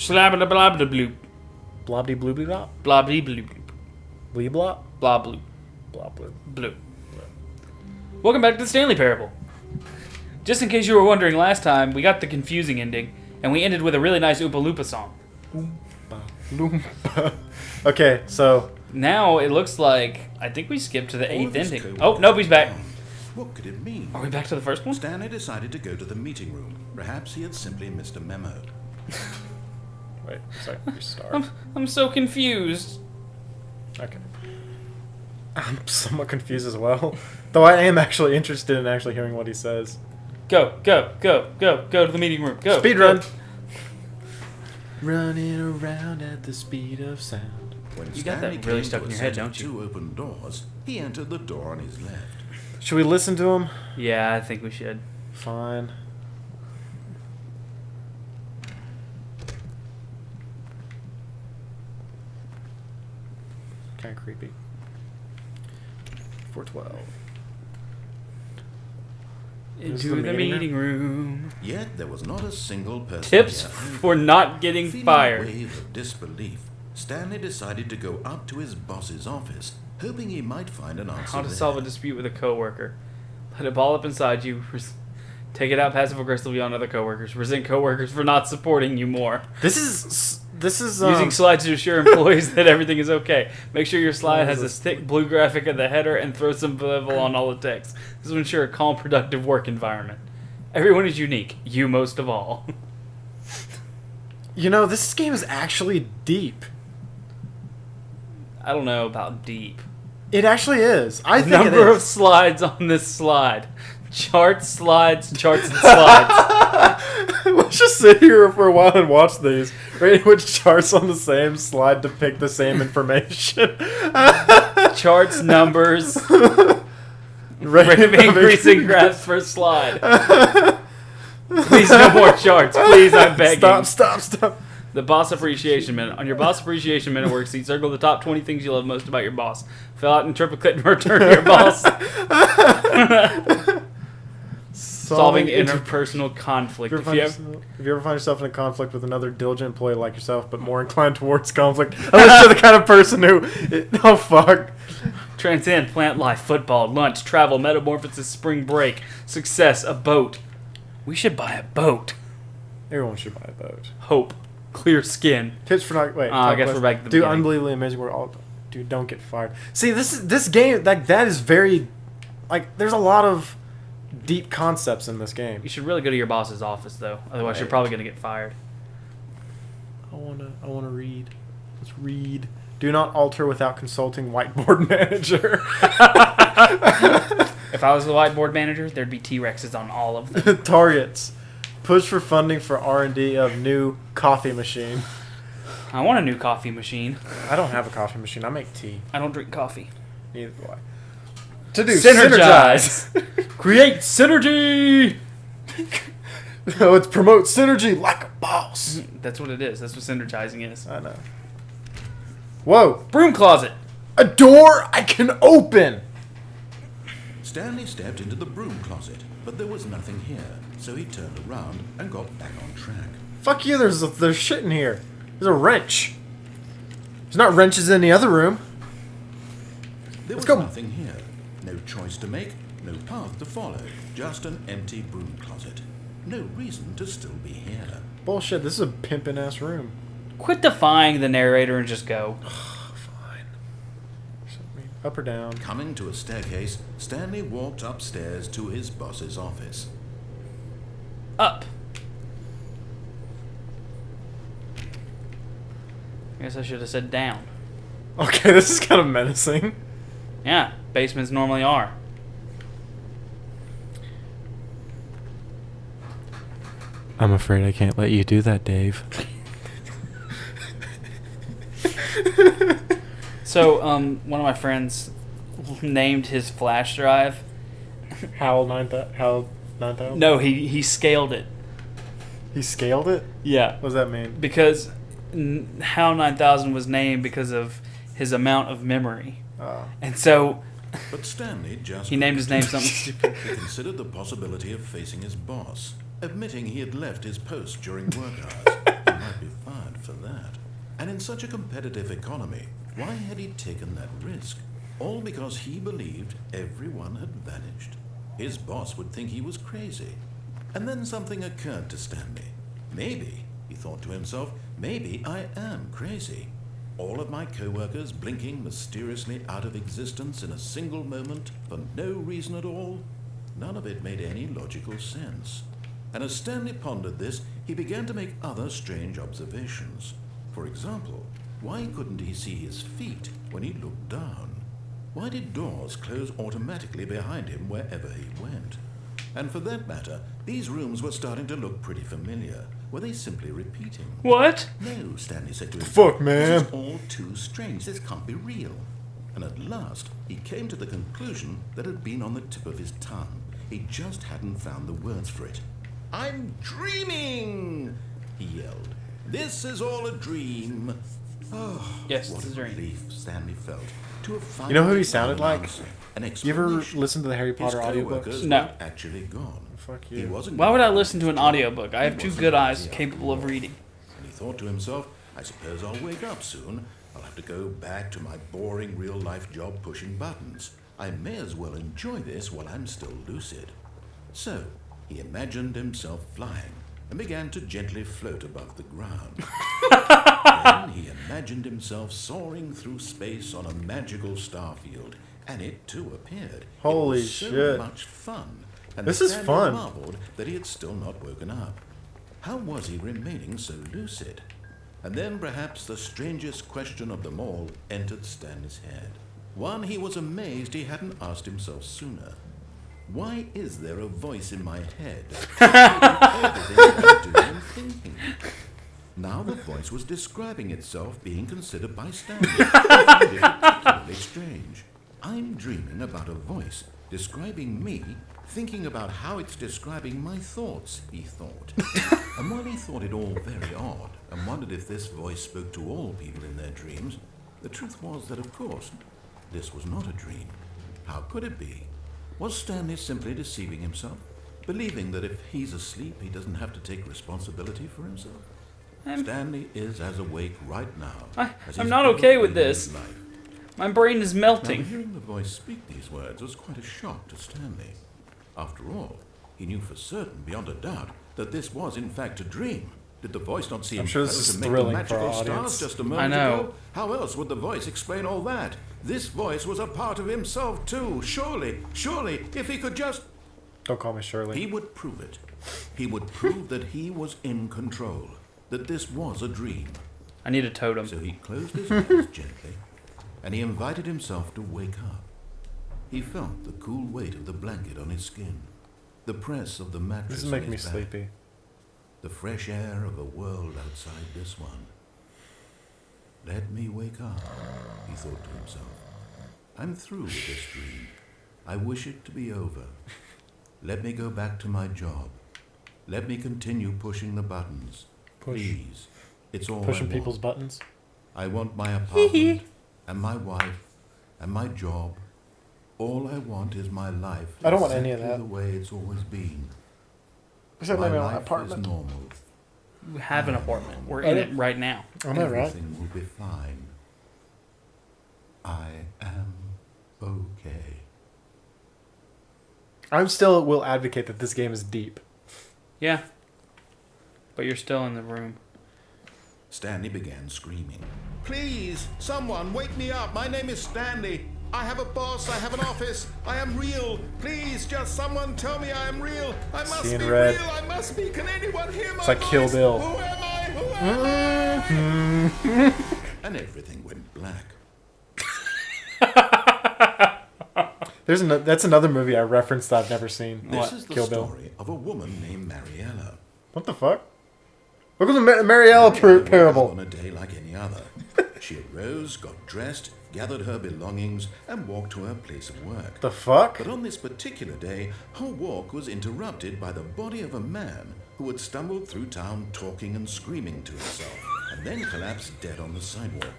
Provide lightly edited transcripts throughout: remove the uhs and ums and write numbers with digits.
Slabba-da-blabba-da-bloop. Blobdy blooby blop? Blobby-bloop. Blee blop? Blob-bloop. Blop blue. Blue. Welcome back to the Stanley Parable. Just in case you were wondering last time, we got the confusing ending, and we ended with a really nice Oompa Loompa song. Oompa Loompa. Okay, so... Now it looks like, I think we skipped to the 8th ending. Oh, nope, he's back. What could it mean? Are we back to the first one? Stanley decided to go to the meeting room. Perhaps he had simply missed a memo. Wait, sorry, restart. I'm so confused. Okay. I'm somewhat confused as well. Though I am actually interested in actually hearing what he says. Go to the meeting room. Go. Speed run. Running around at the speed of sound. When You got Stanley that really came stuck to in a your head, set of don't you? 2 open doors, he entered the door on his left. Should we listen to him? Yeah, I think we should. Fine. Kind of creepy. 412. Into the meeting room. Yet there was not a single person Tips here. for not getting Feeling fired. a wave of disbelief, Stanley decided to go up to his boss's office, hoping he might find an answer How to there. solve a dispute with a coworker. Let it ball up inside you. Take it out passive aggressively on other coworkers. Resent coworkers for not supporting you more. This is Using slides to assure employees that everything is okay. Make sure your slide has a thick blue graphic at the header and throw some level on all the text. This will ensure a calm, productive work environment. Everyone is unique. You most of all. You know, this game is actually deep. I don't know about deep. It actually is. I think Number it of is. slides on this slide. Charts, slides, charts, and slides. Let's just sit here for a while and watch these. Right, which charts on the same slide depict the same information. Charts, numbers, rate of increasing graphs per slide. Please, no more charts. Please, I'm begging. Stop. The Boss Appreciation Minute. On your Boss Appreciation Minute worksheet, circle the top 20 things you love most about your boss. Fill out and triple click and return to your boss. Solving interpersonal conflict. If you ever find yourself in a conflict with another diligent employee like yourself, but more inclined towards conflict, unless you're the kind of person who... Oh, fuck. Transcend, plant life, football, lunch, travel, metamorphosis, spring break, success, a boat. We should buy a boat. Everyone should buy a boat. Hope. Clear skin. Tips for not... Wait. I guess we're back to the Dude, beginning. unbelievably amazing. We're all... Dude, don't get fired. See, this game, that is very... Like, there's a lot of deep concepts in this game. You should really go to your boss's office, though. Otherwise, you're probably going to get fired. I wanna read. Let's read. Do not alter without consulting whiteboard manager. If I was the whiteboard manager, there'd be T-Rexes on all of them. Targets. Push for funding for R&D of new coffee machine. I want a new coffee machine. I don't have a coffee machine. I make tea. I don't drink coffee. Neither do I. To do Synergize. Create synergy. No, it's promote synergy like a boss. That's what it is. That's what synergizing is. I know. Whoa. Broom Closet. A door I can open. Stanley stepped into the broom closet, but there was nothing here, so he turned around and got back on track. Fuck you, there's shit in here. There's a wrench. There's not wrenches in the other room. There was go. nothing here. No choice to make, no path to follow, just an empty broom closet. No reason to still be here. Bullshit, this is a pimpin' ass room. Quit defying the narrator and just go. Fine. Up or down? Coming to a staircase, Stanley walked upstairs to his boss's office. Up. I guess I should have said down. Okay, this is kind of menacing. Yeah, basements normally are. I'm afraid I can't let you do that, Dave. So, one of my friends named his flash drive. Hal 9000? No, he scaled it. He scaled it? Yeah. What does that mean? Because HAL 9000 was named because of his amount of memory. Oh. And so But Stanley just... he named his name something stupid. He considered the possibility of facing his boss, admitting he had left his post during work hours. He might be fired for that. And in such a competitive economy, why had he taken that risk? All because he believed everyone had vanished. His boss would think he was crazy. And then something occurred to Stanley. Maybe, he thought to himself, maybe I am crazy. All of my co-workers blinking mysteriously out of existence in a single moment for no reason at all? None of it made any logical sense. And as Stanley pondered this, he began to make other strange observations. For example, why couldn't he see his feet when he looked down? Why did doors close automatically behind him wherever he went? And for that matter, these rooms were starting to look pretty familiar. Were they simply repeating? What? No, Stanley said to himself. Fuck, man. This is all too strange. This can't be real. And at last, he came to the conclusion that had been on the tip of his tongue. He just hadn't found the words for it. I'm dreaming, he yelled. This is all a dream. Oh, Yes, what it's a a dream. relief Stanley felt to have You know who he finally sounded found an like? answer, an You ever explanation. listen to the Harry His Potter co-workers audiobooks? No. were actually gone. Fuck He you. wasn't Why would I going listen to an his job. audiobook? I have He two wasn't good going eyes the capable of outlaw. reading. And he thought to himself, I suppose I'll wake up soon. I'll have to go back to my boring real-life job pushing buttons. I may as well enjoy this while I'm still lucid. So, he imagined himself flying and began to gently float above the ground. Then he imagined himself soaring through space on a magical starfield, and it too appeared. Holy it was so shit. much fun. And This is Stanley fun. marveled that he had still not woken up. How was he remaining so lucid? And then perhaps the strangest question of them all entered Stanley's head. One he was amazed he hadn't asked himself sooner. Why is there a voice in my head telling everything I'm doing and thinking? Now the voice was describing itself being considered by Stanley. He found it particularly strange. I'm dreaming about a voice describing me, thinking about how it's describing my thoughts, he thought. And while he thought it all very odd, and wondered if this voice spoke to all people in their dreams, the truth was that, of course, this was not a dream. How could it be? Was Stanley simply deceiving himself, believing that if he's asleep, he doesn't have to take responsibility for himself? Stanley is as awake right now. as I'm he's not ever okay been with in this. his life. My brain is Now, melting. hearing the voice speak these words was quite a shock to Stanley. After all, he knew for certain, beyond a doubt, that this was in fact a dream. Did the voice not see him I'm sure this float is and make thrilling the for our magical stars audience. just a moment know. ago? How else would the voice explain all that? This voice was a part of himself too. Surely, if he could just... Don't call me Shirley. He would prove it. He would prove that he was in control, that this was a dream. I need a totem. So he closed his eyes gently, and he invited himself to wake up. He felt the cool weight of the blanket on his skin, the press of the mattress This is on making me his back, sleepy. the fresh air of a world outside this one. Let me wake up, he thought to himself. I'm through with this dream. I wish it to be over. Let me go back to my job. Let me continue pushing the buttons. Push. Please. It's all Pushing I want. people's buttons. I want my apartment, and my wife, and my job. All I want is my life. I don't want any of exactly that. the way it's always been. Except my maybe my life apartment. is normal. We have an apartment. We're in it right now. I know, right? Everything will be fine. I am okay. I still will advocate that this game is deep. Yeah. But you're still in the room. Stanley began screaming. Please, someone, wake me up. My name is Stanley. I have a boss. I have an office. I am real. Please, just someone tell me I am real. I must Seeing be red. real. I must be. Can anyone hear my It's like voice? Kill Bill. Who am I? Who am I? And everything went black. That's another movie I referenced that I've never seen. This is the Kill Bill. story of a woman named Mariella. What the fuck? Look at the Mariella parable. On a day like any other. She arose, got dressed, gathered her belongings, and walked to her place of work. The fuck? But on this particular day, her walk was interrupted by the body of a man who had stumbled through town talking and screaming to himself, and then collapsed dead on the sidewalk.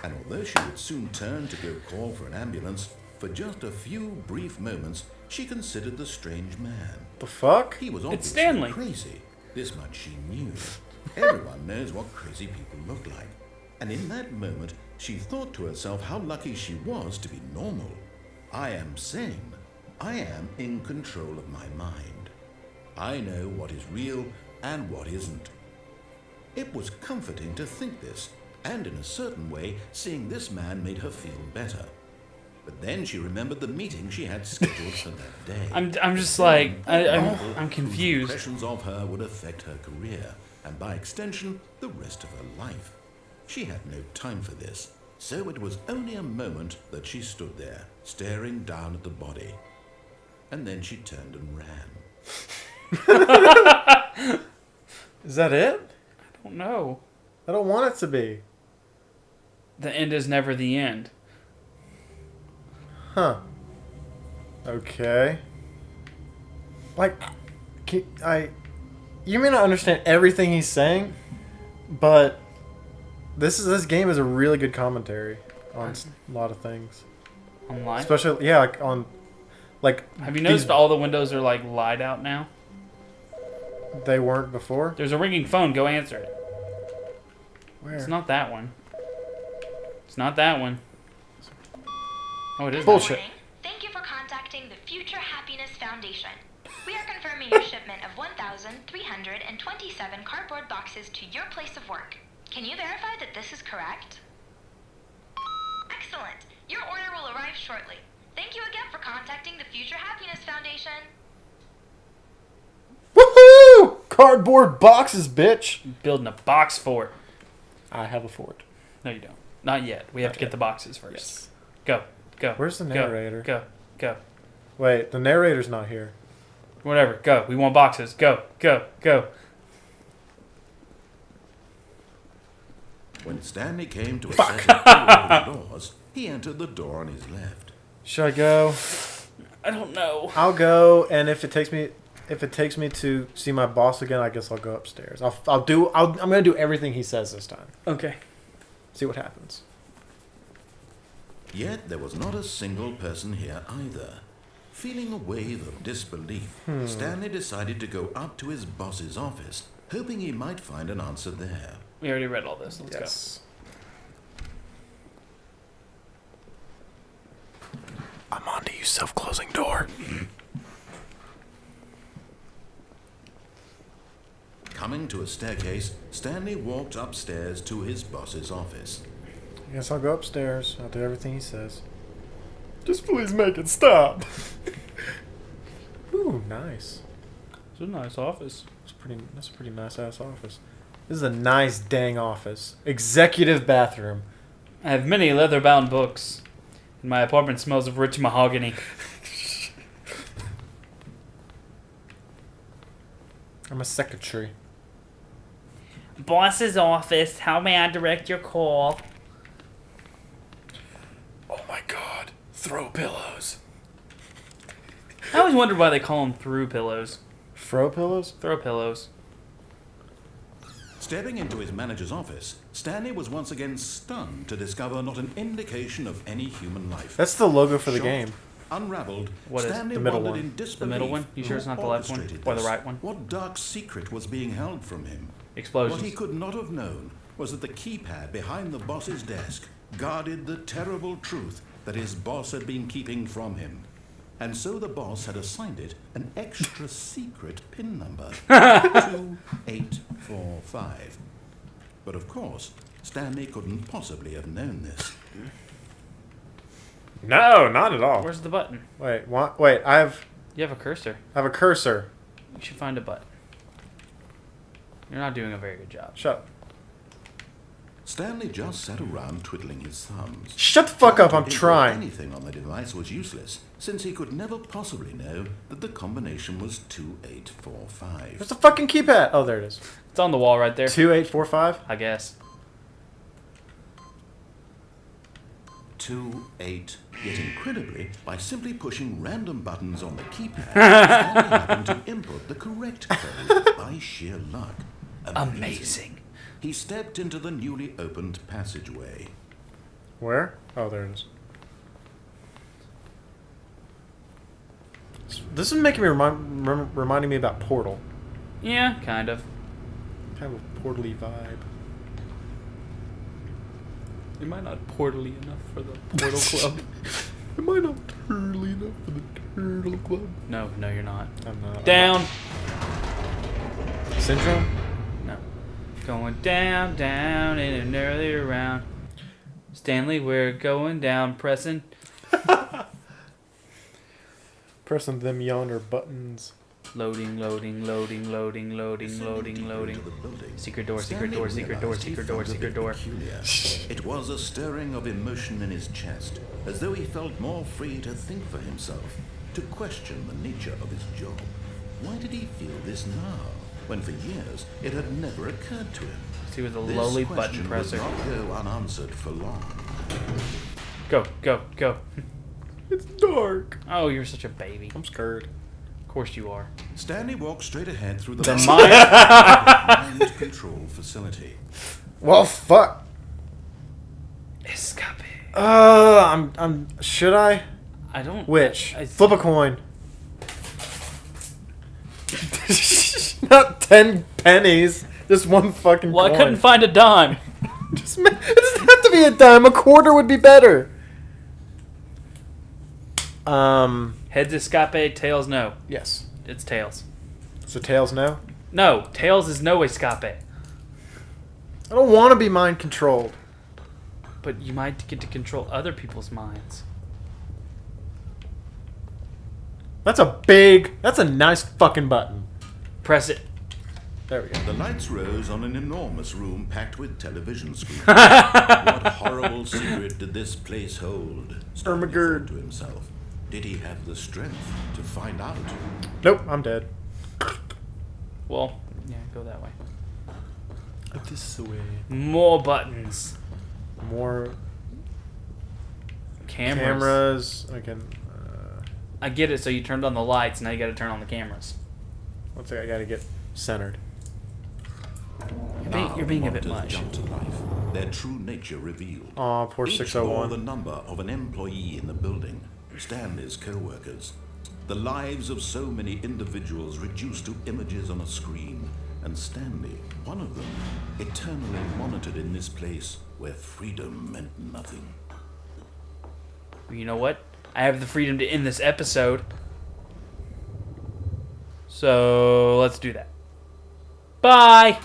And although she would soon turn to go call for an ambulance, for just a few brief moments, she considered the strange man. The fuck? He was It's obviously Stanley. crazy. This much she knew. Everyone knows what crazy people look like. And in that moment, she thought to herself how lucky she was to be normal. I am sane. I am in control of my mind. I know what is real and what isn't. It was comforting to think this, and in a certain way, seeing this man made her feel better. But then she remembered the meeting she had scheduled for that day. I'm just like, I'm confused. Impressions of her would affect her career, and by extension, the rest of her life. She had no time for this, so it was only a moment that she stood there, staring down at the body. And then she turned and ran. Is that it? I don't know. I don't want it to be. The end is never the end. Huh. Okay. Like, you may not understand everything he's saying, but this game is a really good commentary on a lot of things. On life? Especially, yeah, like on, like. Have you noticed all the windows are like light out now? They weren't before? There's a ringing phone. Go answer it. Where? It's not that one. It's not that one. Oh, it is. Bullshit. Thank you for contacting the Future Happiness Foundation. We are confirming your shipment of 1,327 cardboard boxes to your place of work. Can you verify that this is correct? Excellent. Your order will arrive shortly. Thank you again for contacting the Future Happiness Foundation. Woohoo! Cardboard boxes, bitch! Building a box fort. I have a fort. No, you don't. Not yet. We have to get the boxes first. Yes. Go. Go. Where's the narrator? Go. Go. Wait, the narrator's not here. Whatever. Go. We want boxes. Go. Go. Go. When Stanley came to a set of two open doors, he entered the door on his left. Should I go? I don't know. I'll go, and if it takes me to see my boss again, I guess I'll go upstairs. I'm gonna do everything he says this time. Okay. See what happens. Yet there was not a single person here either. Feeling a wave of disbelief, Stanley decided to go up to his boss's office, hoping he might find an answer there. We already read all this. Let's Yes. I'm on to you, self-closing door. Coming to a staircase, Stanley walked upstairs to his boss's office. I guess I'll go upstairs. I'll do everything he says. Just please make it stop. Ooh, nice. It's a nice office. That's a pretty nice ass office. This is a nice dang office. Executive bathroom. I have many leather-bound books. And my apartment smells of rich mahogany. I'm a secretary. Boss's office. How may I direct your call? Oh my god. Throw pillows. I always wondered why they call them through pillows. Throw pillows? Throw pillows. Stepping into his manager's office, Stanley was once again stunned to discover not an indication of any human life. That's the logo for the Shocked, game. Unraveled, What is Stanley the middle wondered one? in disbelief. The middle one? You sure it's not the left one? orchestrated Or the this? right one? What dark secret was being held from him? Explosions. What he could not have known was that the keypad behind the boss's desk guarded the terrible truth that his boss had been keeping from him. And so the boss had assigned it an extra secret PIN number, 2845. But of course, Stanley couldn't possibly have known this. No, not at all. Where's the button? Wait, what? Wait, I have You have a cursor. a cursor. You should find a button. You're not doing a very good job. Shut up. Stanley just sat around twiddling his thumbs. Shut the fuck up, I'm Input trying. Anything on the device was useless, since he could never possibly know that the combination was 2845. Where's the fucking keypad? Oh, there it is. It's on the wall right there. 2845? I guess. 28. Yet incredibly, by simply pushing random buttons on the keypad, Stanley happened to input the correct code by sheer luck. Amazing. He stepped into the newly opened passageway. Where? Oh, there it is. This is making me reminding me about Portal. Yeah, kind of. Kind of a portally vibe. Am I not portally enough for the Portal Club? Am I not turtly enough for the Turtle Club? No, you're not. I'm not. Down. Syndrome? No. Going down, down in an earlier round. Stanley, we're going down, pressing. Pressing them yonder buttons. Loading. Secret door, secret door, secret door, secret door, secret door. It was a stirring of emotion in his chest, as though he felt more free to think for himself, to question the nature of his job. Why did he feel this now, when for years it had never occurred to him? See, with a This lowly button question would presser. not go unanswered for long. Go. It's dark. Oh, you're such a baby. I'm scared. Of course you are. Stanley walked straight ahead through the The mind control facility. Well, fuck. Escape. Should I? I don't. Which? I Flip a coin. Not 10 pennies. Just one fucking Well, coin. I couldn't find a dime. It doesn't have to be a dime. A quarter would be better. Heads escape, tails no. Yes. It's tails. So tails no? No, tails is no escape. I don't want to be mind controlled. But you might get to control other people's minds. That's a nice fucking button. Press it. There we go. The lights rose on an enormous room packed with television screens. What horrible secret did this place hold? Stanley thought to himself. Did he have the strength to find out? Nope, I'm dead. Well, yeah, go that way. This way. More buttons. More Cameras. I can. I get it, so you turned on the lights, now you gotta turn on the cameras. One second, I gotta get centered. You're being a bit monsters much. jumped to life, their true nature revealed. Aw, poor Each 601. bore the number of an employee in the building, Stanley's co-workers. The lives of so many individuals reduced to images on a screen, and Stanley, one of them, eternally monitored in this place where freedom meant nothing. You know what? I have the freedom to end this episode. So, let's do that. Bye!